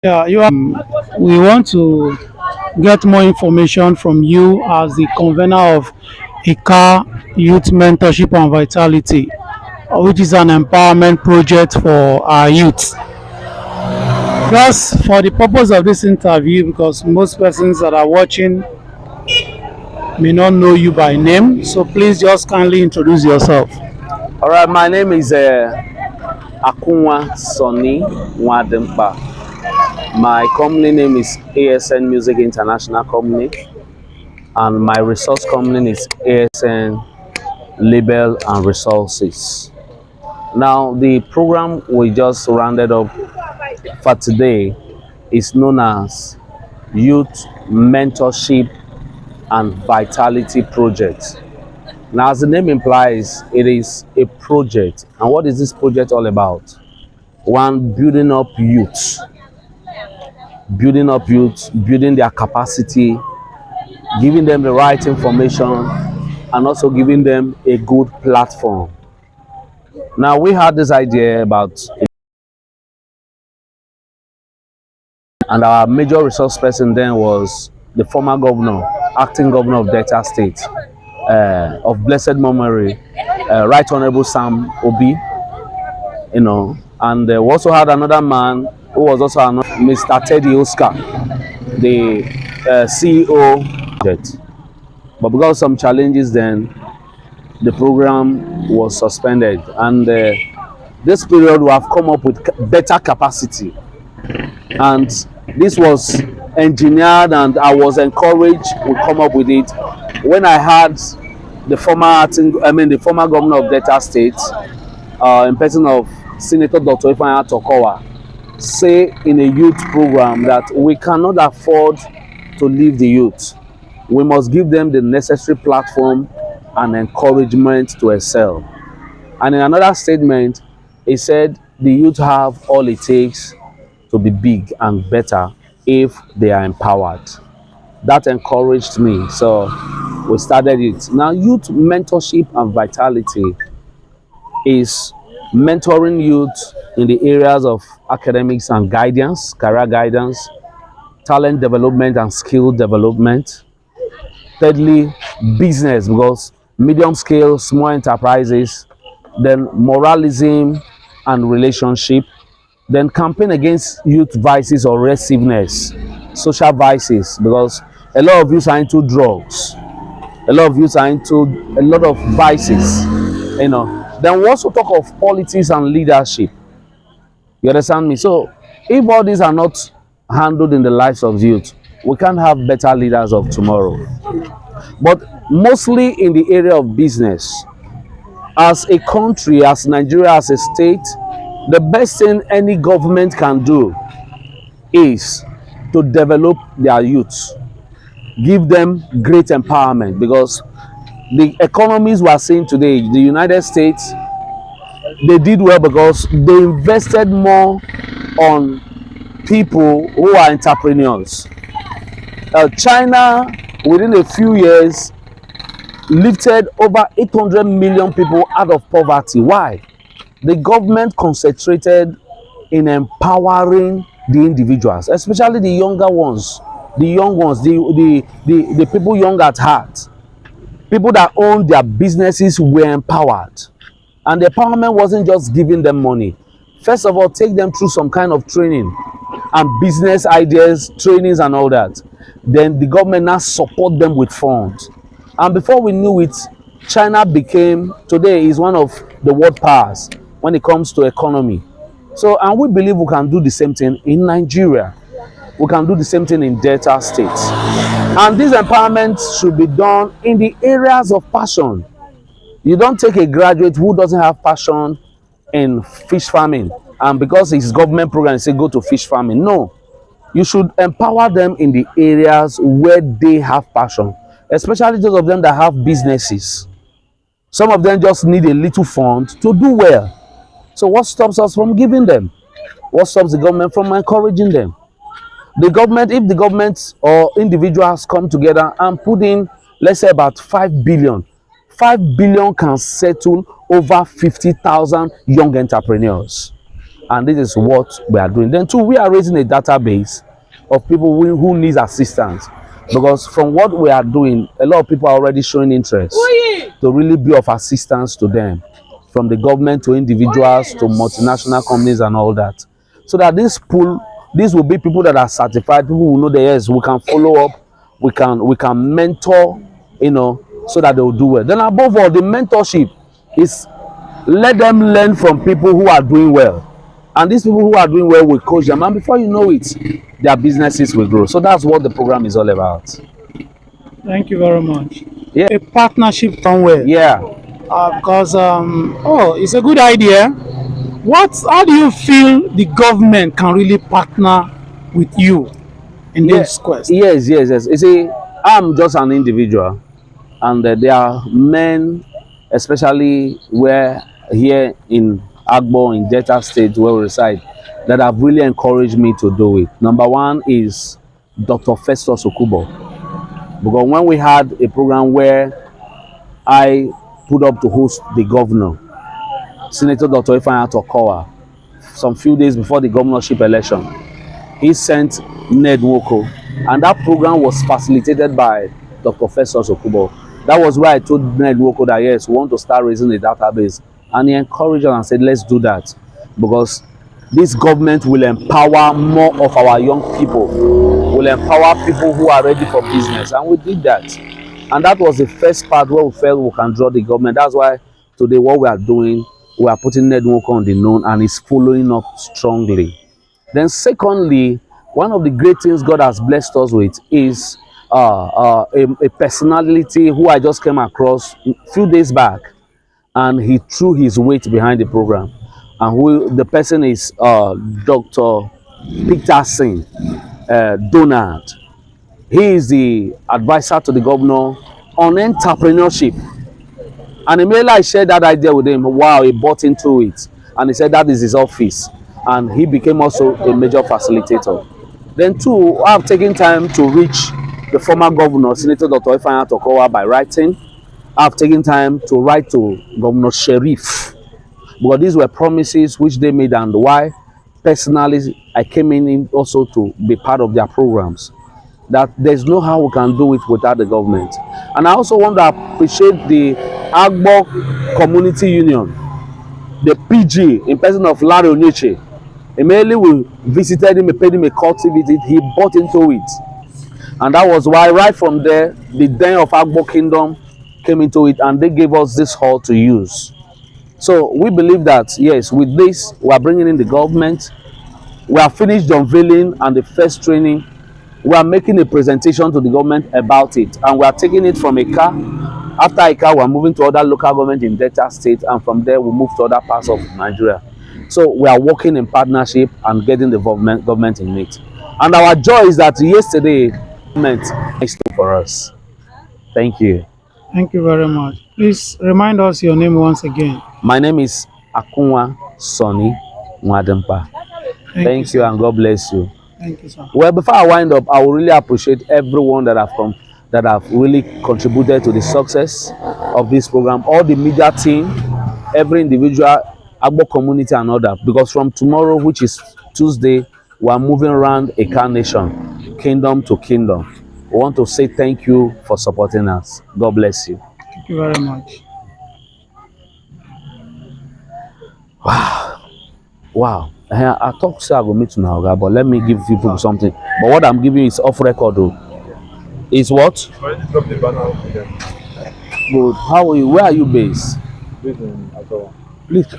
Yeah, we want to get more information from you as the convener of ICA Youth Mentorship and Vitality, which is an empowerment project for our youth. Just for the purpose of this interview, because most persons that are watching may not know you by name, so please just kindly introduce yourself. All right, my name is Akunwa Sonny Wadempa. My company name is ASN Music International Company, and my resource company is ASN Label and Resources. Now, the program we just rounded up for today is known as Youth Mentorship and Vitality Project. Now, as the name implies, it is a project. And what is this project all about? One, building their capacity, giving them the right information, and also giving them a good platform. Now, we had this idea about, and our major resource person then was the former governor, acting governor of Delta State, of blessed memory, Right Honorable Sam Obi, and we also had another man who was also Mr. Teddy Oscar, the CEO. But because of some challenges, then the program was suspended, and this period we have come up with better capacity, and this was engineered, and I was encouraged to come up with it when I had the former governor of Delta State, in person of Senator Dr. Ifeanyi Tokowa, say in a youth program that we cannot afford to leave the youth. We must give them the necessary platform and encouragement to excel. And in another statement, he said the youth have all it takes to be big and better if they are empowered. That encouraged me, so we started it. Now, youth mentorship and vitality is mentoring youth in the areas of academics and guidance, career guidance, talent development and skill development. Thirdly, business, because medium scale, small enterprises, then moralism and relationship, then campaign against youth vices or restlessness, social vices, because a lot of youth are into drugs, a lot of youth are into a lot of vices, Then we also talk of politics and leadership. You understand me? So if all these are not handled in the lives of youth, we can't have better leaders of tomorrow. But mostly in the area of business, as a country, as Nigeria, as a state, the best thing any government can do is to develop their youth, give them great empowerment, because the economies we are seeing today, the United States, they did well because they invested more on people who are entrepreneurs. China, within a few years, lifted over 800 million people out of poverty. Why? The government concentrated in empowering the individuals, especially the younger ones, the young ones, the people young at heart. People that own their businesses were empowered. And the empowerment wasn't just giving them money. First of all, take them through some kind of training and business ideas, trainings and all that. Then the government now support them with funds. And before we knew it, China today is one of the world powers when it comes to economy. So, and we believe we can do the same thing in Nigeria. We can do the same thing in Delta State. And this empowerment should be done in the areas of passion. You don't take a graduate who doesn't have passion in fish farming, and because it's government program, you say go to fish farming. No, you should empower them in the areas where they have passion, especially those of them that have businesses. Some of them just need a little fund to do well. So what stops us from giving them? What stops the government from encouraging them? The government, if the government or individuals come together and put in, let's say, about 5 billion, 5 billion can settle over 50,000 young entrepreneurs. and this is what we are doing. Then two, we are raising a database of people who needs assistance, because from what we are doing, a lot of people are already showing interest to really be of assistance to them, from the government to individuals to multinational companies and all that. So that this pool, these will be people that are certified, people who know that yes, we can follow up, we can mentor, you know, so that they will do well. Then above all, the mentorship is let them learn from people who are doing well. And these people who are doing well will coach them, and before you know it, their businesses will grow. So that's what the program is all about. Thank you very much. Yeah. A partnership somewhere. Yeah. Because it's a good idea. How do you feel the government can really partner with you in this quest? Yes. You see, I'm just an individual, and there are men, especially where here in Agbo, in Delta State where we reside, that have really encouraged me to do it. Number one is Dr. Festus Okubo, because when we had a program where I put up to host the governor, Senator Dr. Ifeanyi Tokowa, some few days before the governorship election, he sent Ned Woko, and that program was facilitated by Dr. Festus Okubo. That was why I told Ned Woko that yes, we want to start raising a database, and he encouraged us and said, let's do that, because this government will empower more of our young people, will empower people who are ready for business, and we did that. And that was the first part where we felt we can draw the government. That's why today what we are doing, we are putting Ned Woko on the known, and it's following up strongly. Then secondly, one of the great things God has blessed us with is a personality who I just came across a few days back, and he threw his weight behind the program. And the person is Dr. Peter Singh Donald. He is the advisor to the governor on entrepreneurship. And immediately I shared that idea with him. Wow, he bought into it. And he said that is his office. And he became also a major facilitator. Then two, I have taken time to reach the former governor, Senator Dr. Ifeanyi Tokowa, by writing. I have taken time to write to Governor Sheriff, because these were promises which they made, and why personally I came in also to be part of their programs. That there's no how we can do it without the government. And I also want to appreciate the Agbo Community Union, the PG, in person of Larry Onyeche. Immediately we visited him, we paid him a courtesy visit, he bought into it. And that was why right from there, the Den of Agbo Kingdom came into it, and they gave us this hall to use. So we believe that, yes, with this, we are bringing in the government. We have finished the unveiling and the first training. We are making a presentation to the government about it, and we are taking it from Eka. After Eka, we are moving to other local government in Delta State, and from there, we move to other parts of Nigeria. So we are working in partnership and getting the government in it. And our joy is that yesterday, government is for us. Thank you. Thank you very much. Please remind us your name once again. My name is Akunwa Sonny Mwadempa. Thank you, and God bless you. Thank you, sir. Well, before I wind up, I will really appreciate everyone that have really contributed to the success of this program. All the media team, every individual, Agbo community and other. Because from tomorrow, which is Tuesday, we are moving around Eka Nation, kingdom to kingdom. We want to say thank you for supporting us. God bless you. Thank you very much. Wow. I thought so I will meet now, but let me give people something. But what I'm giving you is off record though. Is what? Good. How are you? Where are you based? Based in Azawa. Please.